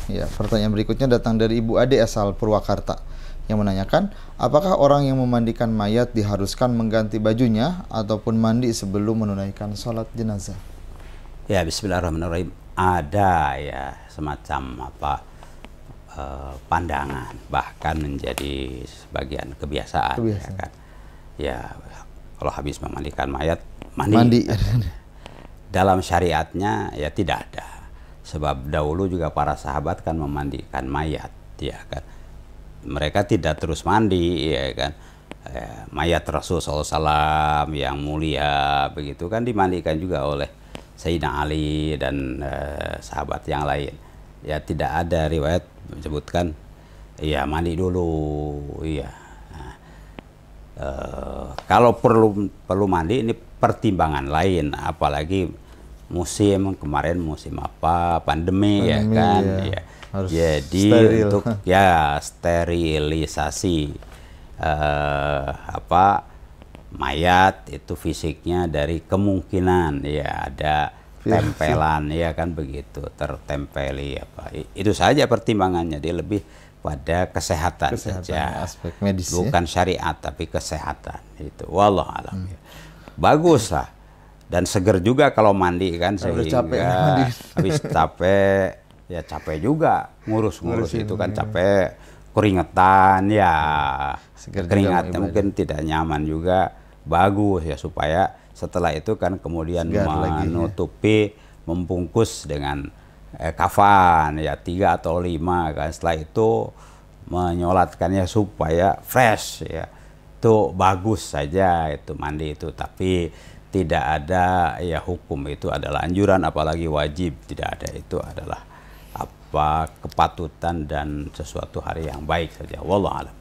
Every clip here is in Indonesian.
Ya, pertanyaan berikutnya datang dari Ibu Ade asal Purwakarta yang menanyakan, apakah orang yang memandikan mayat diharuskan mengganti bajunya ataupun mandi sebelum menunaikan sholat jenazah? Ya, bismillahirrahmanirrahim. Ada ya semacam pandangan, bahkan menjadi sebagian kebiasaan. Ya kan? Ya, kalau habis memandikan mayat mandi. Dalam syariatnya ya tidak ada. Sebab dahulu juga para sahabat kan memandikan mayat, ya kan. Mereka tidak terus mandi, ya kan. Mayat Rasulullah SAW yang mulia begitu kan dimandikan juga oleh Sayyidina Ali dan sahabat yang lain. Ya tidak ada riwayat menyebutkan ya mandi dulu, ya. Kalau perlu mandi ini pertimbangan lain, apalagi kemarin musim pandemi ya kan ya. Jadi steril. Untuk ya sterilisasi mayat itu fisiknya dari kemungkinan ya ada tempelan ya kan begitu, tertempeli itu saja pertimbangannya. Dia lebih pada kesehatan saja, aspek medis, bukan syariat tapi kesehatan itu. Wallahu alam. Bagus lah. Dan seger juga kalau mandi kan, sehingga habis capek ya capek juga ngurus itu kan capek, keringetan ya, keringatnya mungkin tidak nyaman juga. Bagus ya supaya setelah itu kan kemudian menutupi membungkus dengan kafan ya 3 atau 5 kan, setelah itu menyolatkannya supaya fresh ya. Itu bagus saja itu mandi itu, tapi tidak ada ya hukum itu adalah anjuran apalagi wajib, tidak ada. Itu adalah kepatutan dan sesuatu hari yang baik saja. Wallahu a'lam.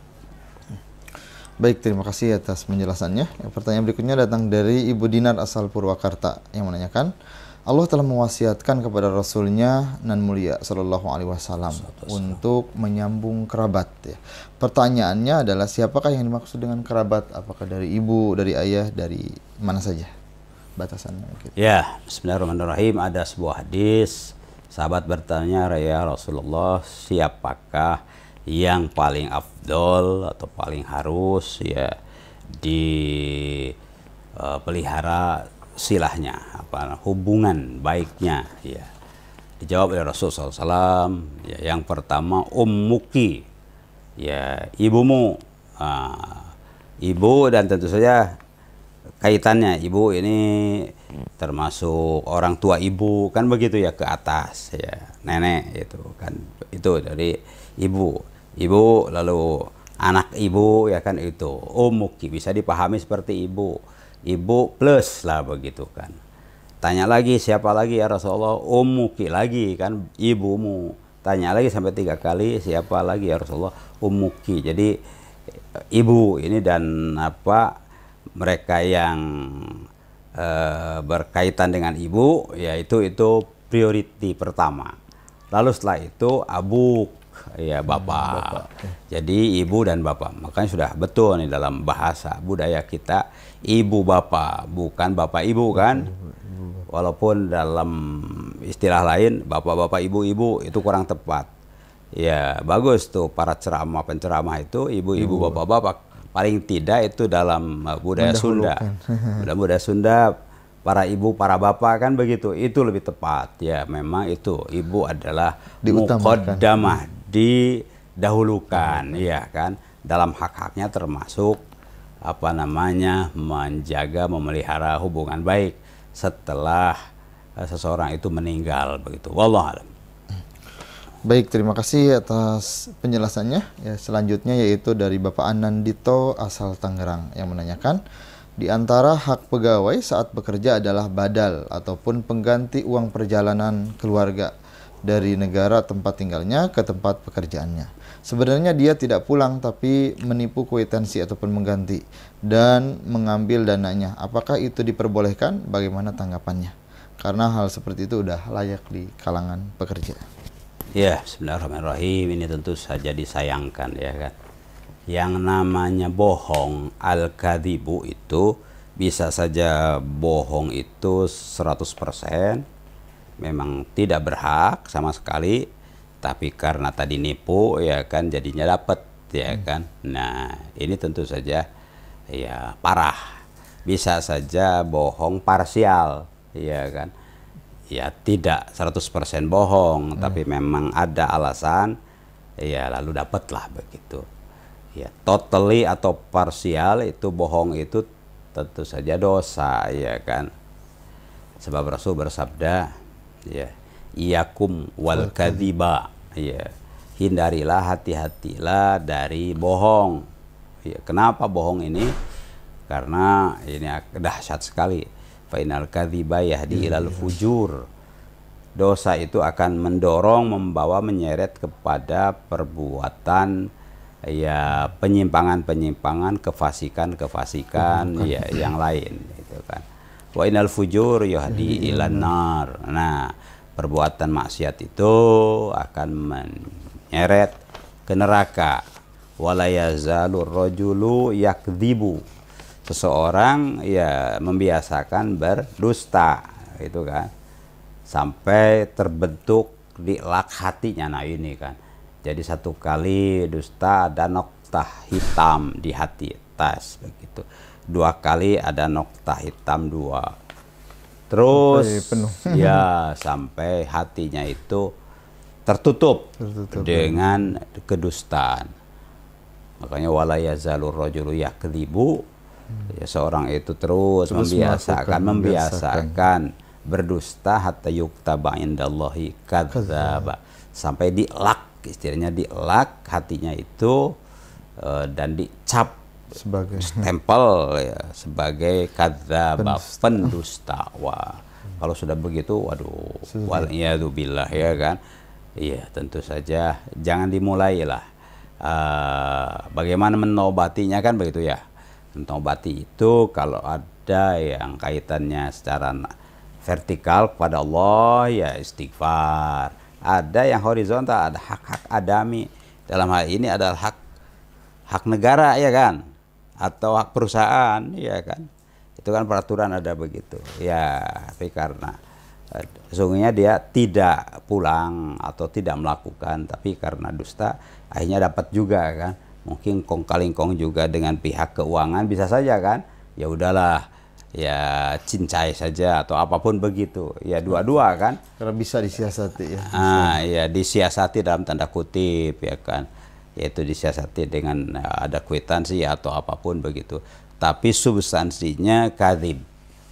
Baik, terima kasih atas penjelasannya. Pertanyaan berikutnya datang dari Ibu Dinar asal Purwakarta yang menanyakan, Allah telah mewasiatkan kepada Rasulnya nan mulia Sallallahu Alaihi Wasallam untuk menyambung kerabat. Ya. Pertanyaannya adalah siapakah yang dimaksud dengan kerabat? Apakah dari ibu, dari ayah, dari mana saja batasannya? Gitu. Ya, bismillahirrahmanirrahim. Ada sebuah hadis, sahabat bertanya, ya Rasulullah, siapakah yang paling afdol atau paling harus ya dipelihara silahnya, hubungan baiknya ya. Dijawab oleh Rasulullah SAW, ya, yang pertama ummuki, ya ibumu, ibu, dan tentu saja kaitannya ibu ini termasuk orang tua ibu kan begitu ya, ke atas ya, nenek itu kan, itu dari ibu, lalu anak ibu ya kan, itu ummuki bisa dipahami seperti ibu plus lah begitu kan. Tanya lagi siapa lagi ya Rasulullah? Ummuki lagi kan, ibumu. Tanya lagi sampai 3 kali, siapa lagi ya Rasulullah? Ummuki. Jadi ibu ini dan mereka yang berkaitan dengan ibu ya itu priority pertama. Lalu setelah itu abuk ya bapak. Jadi ibu dan bapak. Makanya sudah betul nih dalam bahasa budaya kita, ibu bapak, bukan bapak ibu kan. Walaupun dalam istilah lain bapak-bapak ibu-ibu itu kurang tepat. Ya bagus tuh para penceramah itu ibu-ibu bapak-bapak. Paling tidak itu dalam budaya Sunda. Dalam budaya Sunda para ibu, para bapak kan begitu. Itu lebih tepat. Ya memang itu ibu adalah muqaddamah, didahulukan ya kan, dalam hak-haknya termasuk menjaga, memelihara hubungan baik setelah seseorang itu meninggal begitu. Wallahu a'lam. Baik, terima kasih atas penjelasannya. Ya, selanjutnya yaitu dari Bapak Anandito asal Tangerang yang menanyakan, di antara hak pegawai saat bekerja adalah badal ataupun pengganti uang perjalanan keluarga dari negara tempat tinggalnya ke tempat pekerjaannya. Sebenarnya dia tidak pulang tapi menipu kwitansi ataupun mengganti dan mengambil dananya. Apakah itu diperbolehkan? Bagaimana tanggapannya? Karena hal seperti itu udah layak di kalangan pekerja. Ya, bismillahirrahmanirrahim. Ini tentu saja disayangkan ya kan. Yang namanya bohong, al-kadzibu itu bisa saja bohong itu 100%, memang tidak berhak sama sekali. tapi karena tadi nipu ya kan jadinya dapat ya kan. Nah, ini tentu saja ya parah. Bisa saja bohong parsial ya kan. Ya tidak 100% bohong, tapi memang ada alasan ya lalu dapatlah begitu. Ya, totally atau parsial itu bohong itu tentu saja dosa ya kan. Sebab Rasul bersabda ya, iyakum wal kadziba, ya, hindarilah, hati-hatilah dari bohong. Ya, kenapa bohong ini? Karena ini dahsyat sekali. Fa innal kadziba yahdi ilal fujur. Dosa itu akan mendorong, membawa, menyeret kepada perbuatan ya penyimpangan-penyimpangan, kefasikan ya yang lain gitu kan. Wa innal fujur yahdi ilan nar. Nah, perbuatan maksiat itu akan menyeret ke neraka. Wala yazalur rajulu yakdzibu. Seseorang ya membiasakan berdusta gitu kan. Sampai terbentuk di lak hatinya. Nah, ini kan. Jadi satu kali dusta ada noktah hitam di hati, tas begitu. 2 kali ada noktah hitam 2. Terus ya sampai hatinya itu tertutup dengan kedustaan. Makanya wala yazalur rajulu yakdzibu. Ya, seorang itu terus membiasakan berdusta hatta yuktaba indallahi kadzdzaba. Sampai dilak, istilahnya dilak hatinya itu dan dicap sebagai stempel ya, sebagai kadzdzaba, pendusta. Wah, kalau sudah begitu waduh, waliyadzubillah ya kan. Iya, tentu saja jangan dimulailah. Bagaimana menobatinya kan begitu ya. Menobati itu kalau ada yang kaitannya secara vertikal kepada Allah ya istighfar. Ada yang horizontal, ada hak-hak adami. Dalam hal ini adalah hak negara ya kan, atau hak perusahaan ya kan. Itu kan peraturan ada begitu. Ya, tapi karena sesungguhnya dia tidak pulang atau tidak melakukan, tapi karena dusta akhirnya dapat juga kan. Mungkin kong kaling kong juga dengan pihak keuangan bisa saja kan. Ya udahlah, ya cincai saja atau apapun begitu. Ya dua-dua kan. Karena bisa disiasati ya. Ya disiasati dalam tanda kutip ya kan. Yaitu disiasati dengan ada kwitansi atau apapun begitu. Tapi substansinya kadzib,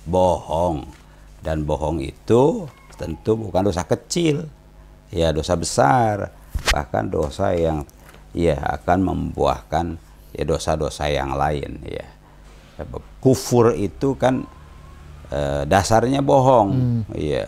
bohong. Dan bohong itu tentu bukan dosa kecil. Ya dosa besar. Bahkan dosa yang ya akan membuahkan ya dosa-dosa yang lain ya. Kufur itu kan dasarnya bohong, ya.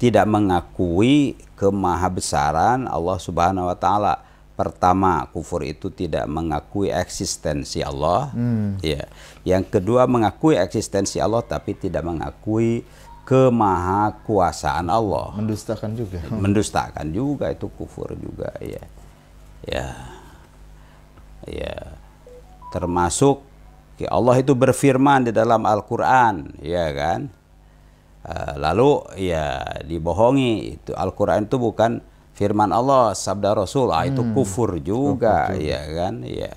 Tidak mengakui kemahabesaran Allah Subhanahu wa taala. Pertama, kufur itu tidak mengakui eksistensi Allah, ya. Yang kedua, mengakui eksistensi Allah tapi tidak mengakui kemahakuasaan Allah. Mendustakan juga. Mendustakan juga, itu kufur juga ya. Ya, termasuk ya Allah itu berfirman di dalam Al-Quran, ya kan. Lalu ya dibohongi, itu Al-Quran itu bukan firman Allah, sabda Rasul, itu kufur juga, ya kan. Ya,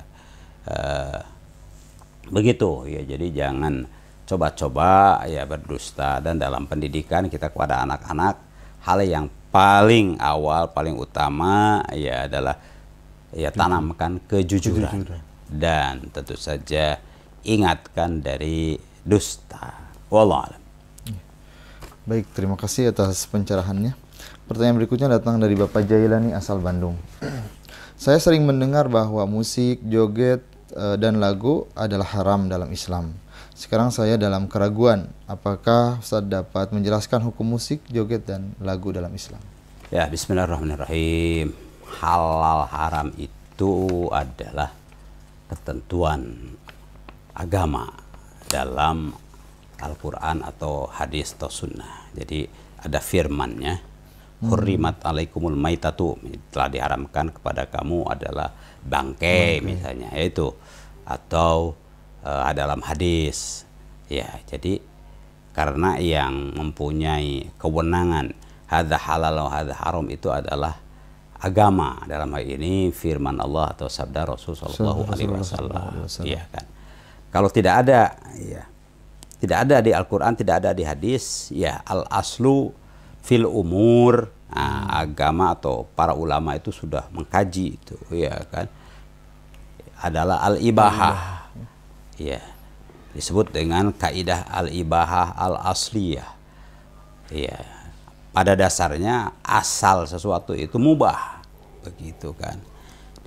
begitu ya. Jadi jangan coba-coba ya berdusta. Dan dalam pendidikan kita kepada anak-anak, hal yang paling awal, paling utama ya adalah ya tanamkan kejujuran. Dan tentu saja ingatkan dari dusta. Wallahu a'lam. Baik, terima kasih atas pencerahannya. Pertanyaan berikutnya datang dari Bapak Jailani asal Bandung. Saya sering mendengar bahwa musik, joget, dan lagu adalah haram dalam Islam. Sekarang saya dalam keraguan, apakah Ustaz dapat menjelaskan hukum musik, joget, dan lagu dalam Islam? Ya, bismillahirrahmanirrahim. Halal haram itu adalah ketentuan agama dalam Al-Quran atau hadis atau sunnah. Jadi ada firmannya, hurrimat alaikumul maitatu, telah diharamkan kepada kamu adalah bangkai misalnya, yaitu atau dalam hadis ya. Jadi karena yang mempunyai kewenangan hadza halal wa hadza haram itu adalah agama, dalam hal ini firman Allah atau sabda Rasul Shallallahu Alaihi Wasallam. Iya kan. Kalau tidak ada, ya tidak ada di Al-Quran, tidak ada di hadis, ya al aslu fil umur. Nah, agama atau para ulama itu sudah mengkaji itu, ya kan, adalah al-ibahah, ya, disebut dengan kaidah al-ibahah al-asliyah, ya, pada dasarnya asal sesuatu itu mubah, begitu kan,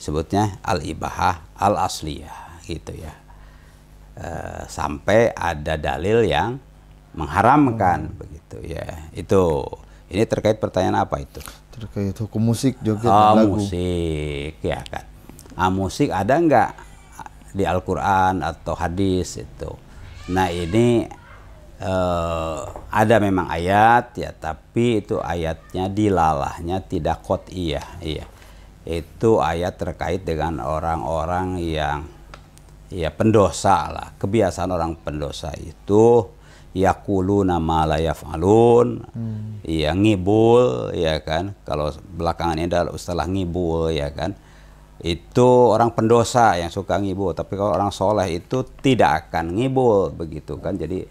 disebutnya al-ibahah al-asliyah, gitu ya, sampai ada dalil yang mengharamkan, begitu ya, itu. Ini terkait pertanyaan apa itu? Terkait hukum musik, joget, dan lagu. Musik, ya kan. Musik ada nggak di Al-Quran atau hadis itu? Nah ini ada memang ayat ya, tapi itu ayatnya dilalahnya tidak qot'iyah, iya. Itu ayat terkait dengan orang-orang yang ya pendosa lah. Kebiasaan orang pendosa itu yaquluna ma la yaf'alun, ya ngibul, ya kan. Kalau belakangan ini adalah istilah ngibul, ya kan. Itu orang pendosa yang suka ngibul, tapi kalau orang soleh itu tidak akan ngibul, begitu kan. Jadi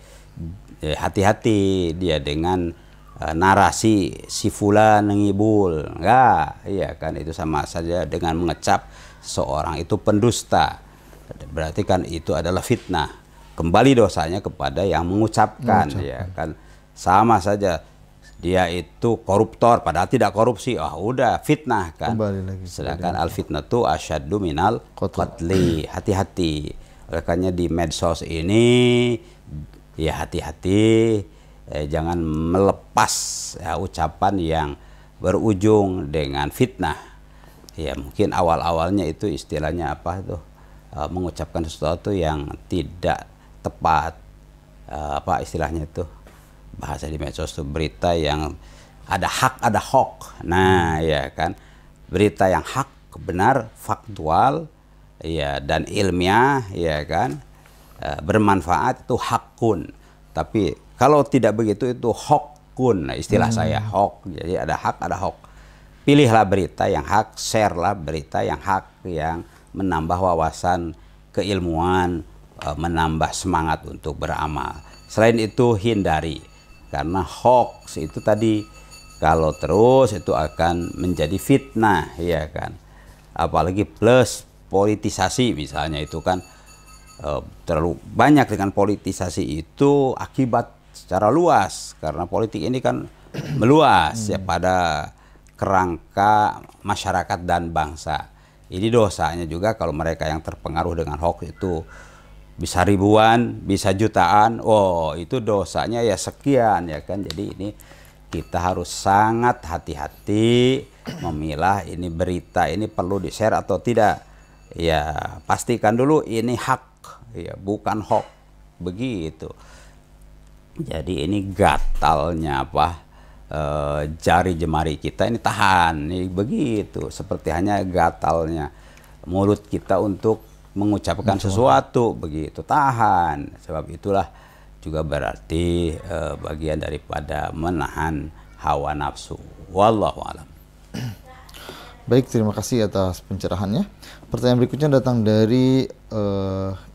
hati-hati dia dengan narasi si fulan ngibul, enggak, iya kan, itu sama saja dengan mengecap seorang itu pendusta. Berarti kan itu adalah fitnah. Kembali dosanya kepada yang mengucapkan, ya kan, sama saja dia itu koruptor padahal tidak korupsi, udah fitnah kan. Sedangkan al fitnah itu asyaddu minal qatli, hati-hati. Oleh karena di medsos ini ya hati-hati, jangan melepas ya, ucapan yang berujung dengan fitnah. Ya mungkin awal-awalnya itu istilahnya apa tuh, mengucapkan sesuatu yang tidak tepat, apa istilahnya itu bahasa di medsos itu, berita yang ada hak ada hok. Nah ya kan, berita yang hak, benar, faktual, ya, dan ilmiah, ya kan, bermanfaat, itu hakun. Tapi kalau tidak begitu itu hokun. Nah, istilah saya hok, jadi ada hak ada hok. Pilihlah berita yang hak, share lah berita yang hak, yang menambah wawasan keilmuan, menambah semangat untuk beramal. Selain itu hindari, karena hoax itu tadi kalau terus itu akan menjadi fitnah, ya kan. Apalagi plus politisasi misalnya, itu kan terlalu banyak dengan politisasi itu akibat secara luas, karena politik ini kan meluas ya pada kerangka masyarakat dan bangsa. Ini dosanya juga kalau mereka yang terpengaruh dengan hoax itu bisa ribuan, bisa jutaan, itu dosanya ya sekian, ya kan. Jadi ini kita harus sangat hati-hati memilah ini berita ini perlu di-share atau tidak. Ya pastikan dulu ini hak, ya bukan hoax, begitu. Jadi ini gatalnya apa, jari jemari kita ini tahan, ini begitu. Seperti hanya gatalnya mulut kita untuk mengucapkan sesuatu, begitu, tahan. Sebab itulah juga berarti bagian daripada menahan hawa nafsu. Wallahu a'lam. Baik, terima kasih atas pencerahannya. Pertanyaan berikutnya datang dari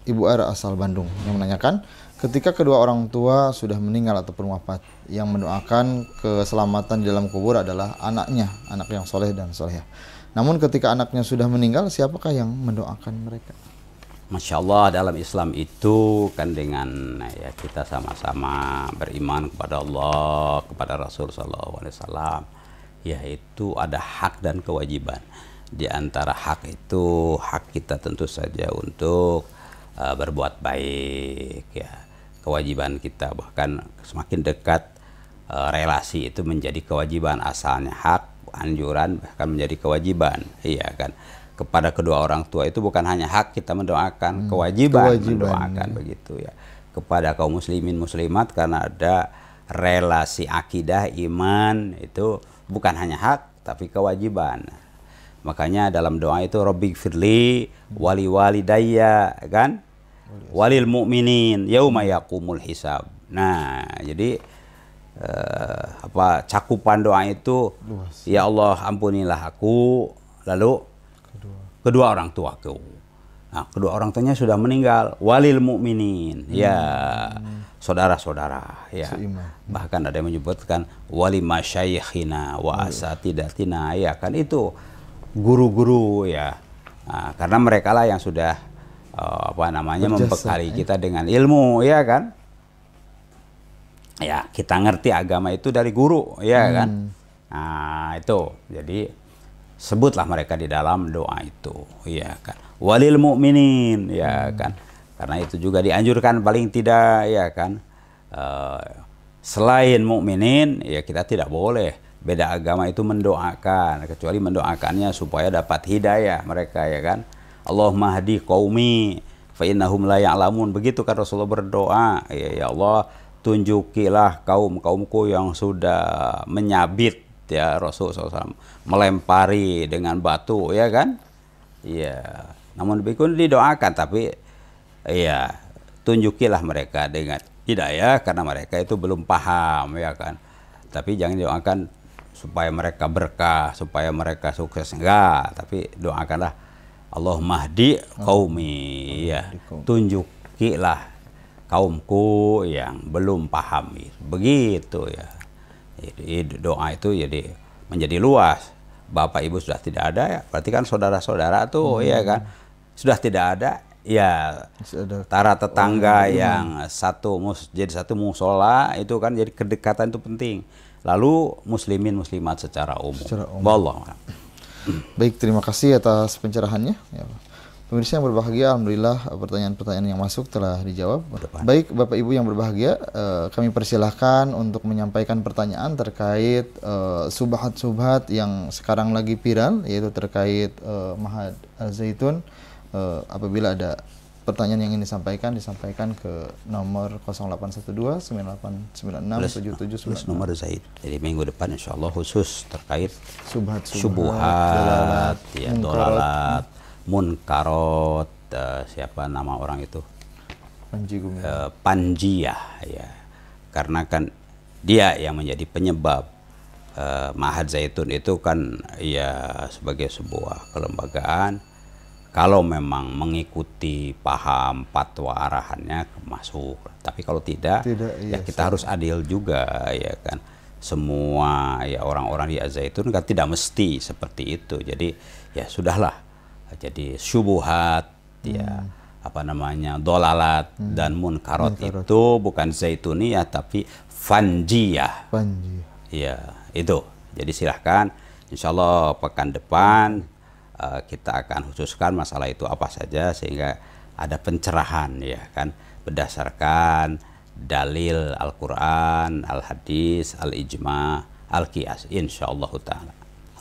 Ibu Ara asal Bandung yang menanyakan, ketika kedua orang tua sudah meninggal ataupun wafat, yang mendoakan keselamatan di dalam kubur adalah anaknya, anak yang soleh dan solehah. Namun ketika anaknya sudah meninggal, siapakah yang mendoakan mereka? Masya Allah, dalam Islam itu kan dengan ya kita sama-sama beriman kepada Allah, kepada Rasul SAW, yaitu ada hak dan kewajiban. Di antara hak itu, hak kita tentu saja untuk berbuat baik, ya. Kewajiban kita bahkan semakin dekat relasi itu menjadi kewajiban. Asalnya hak, anjuran, bahkan menjadi kewajiban, iya kan. Kepada kedua orang tua itu bukan hanya hak kita mendoakan, kewajiban mendoakan, ya. Begitu ya. Kepada kaum muslimin muslimat, karena ada relasi akidah iman, itu bukan hanya hak tapi kewajiban. Makanya dalam doa itu Rabbighfirli wali walidayya, kan, walil mu'minin yauma yaqumul hisab. Nah jadi cakupan doa itu Luas. ya Allah ampunilah aku, lalu kedua orang tuaku. Nah, kedua orang tuanya sudah meninggal, walil mukminin, ya saudara-saudara, ya. Seiman. Bahkan ada yang menyebutkan wali masyayikhina wa asatidatina, ya kan, itu guru-guru, ya. Nah, karena mereka lah yang sudah Berjasa, membekali kita dengan ilmu, ya kan. Ya, kita ngerti agama itu dari guru, ya kan. Nah, itu. Jadi sebutlah mereka di dalam doa itu, ya kan. Walil mukminin, ya kan. Karena itu juga dianjurkan paling tidak, ya kan. Selain mukminin, ya kita tidak boleh beda agama itu mendoakan, kecuali mendoakannya supaya dapat hidayah mereka, ya kan. Allahumma hdi qaumi fa innahum la ya'lamun. Begitu kan Rasulullah berdoa, ya Allah, tunjukilah kaum-kaumku yang sudah menyabit, ya Rasulullah SAW melempari dengan batu, ya kan. Ya, namun demikian didoakan, tapi ya tunjukilah mereka dengan hidayah karena mereka itu belum paham, ya kan. Tapi jangan doakan supaya mereka berkah, supaya mereka sukses, enggak, tapi doakanlah Allahumma hdi qaumi, ya, tunjukilah kaumku yang belum paham, begitu, ya. Jadi doa itu jadi menjadi luas. Bapak ibu sudah tidak ada, ya berarti kan saudara-saudara tuh, ya kan, sudah tidak ada, ya tara tetangga yang satu jadi satu musola, itu kan jadi kedekatan itu penting. Lalu muslimin muslimat secara umum. Wallah. Baik, terima kasih atas pencerahannya, ya. Pemirsa yang berbahagia, alhamdulillah pertanyaan-pertanyaan yang masuk telah dijawab. Baik, Bapak Ibu yang berbahagia, kami persilahkan untuk menyampaikan pertanyaan terkait subhat-subhat yang sekarang lagi viral, yaitu terkait Ma'had Al-Zaitun. Apabila ada pertanyaan yang ingin disampaikan ke nomor 0812 9896 7796. Nomor Zaid. Jadi minggu depan insya Allah khusus terkait subhat, ya, dolalat, munkarot, siapa nama orang itu? Panjiyah, ya. Karena kan dia yang menjadi penyebab Ma'had Zaitun itu kan ya sebagai sebuah kelembagaan. Kalau memang mengikuti paham fatwa arahannya masuk, tapi kalau tidak ya kita harus adil juga, ya kan. Semua ya orang-orang di Al-Zaitun kan tidak mesti seperti itu. Jadi ya sudahlah. Jadi syubuhat, ya dolalat dan munkarot itu bukan zaituniyah tapi fanjiyah. Ya, itu. Jadi silahkan, insya Allah pekan depan kita akan khususkan masalah itu apa saja sehingga ada pencerahan, ya kan, berdasarkan dalil Al-Quran, Al-Hadis, Al-Ijma, Al-Qiyas, insyaallah ta'ala.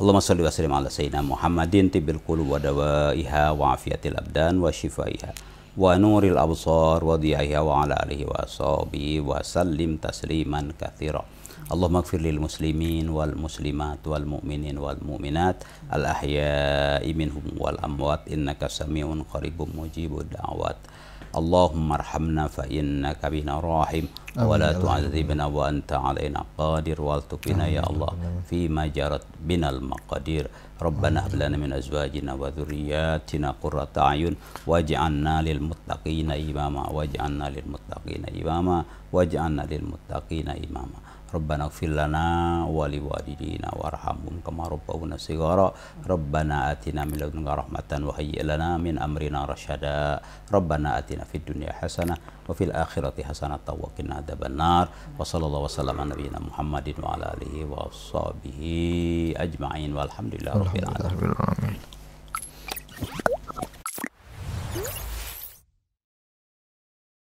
Allahumma salli wa sallim ala sayyidina Muhammadin tibil qulub wa dawaiha wa afiyatil abdan wa shifaiha wa nuril absar wa diyaiha wa ala alihi wa sahbihi wa sallim tasliman katsira. Allahumma ighfir lil muslimin wal muslimat wal mu'minin wal mu'minat al ahya'i minhum wal amwat innaka sami'un qaribun mujibud da'wat. Allahumma arhamna fa innaka bina rahim wa la tu'adzibna wa anta alaina qadir wal tuqina ya Allah fi ma jarat binal maqadir. Rabbana hab lana min azwajina wa dhurriyyatina qurrata a'yun waj'alna lil muttaqina imama waj'alna lil muttaqina imama waj'alna lil muttaqina imama. Rabbana ighfir lana wa liwalidina warhamhum kama rabbawna shighara. Rabbana atina min ladunka rahmatan wa hayyi' lana min amrina rasyada. Rabbana atina fid dunya hasanah wa fil akhirati hasanah wa qina adzabannar. Wa sallallahu wasallam ala nabiyyina Muhammadin wa ala alihi wa sahbihi ajma'in walhamdulillahi rabbil alamin.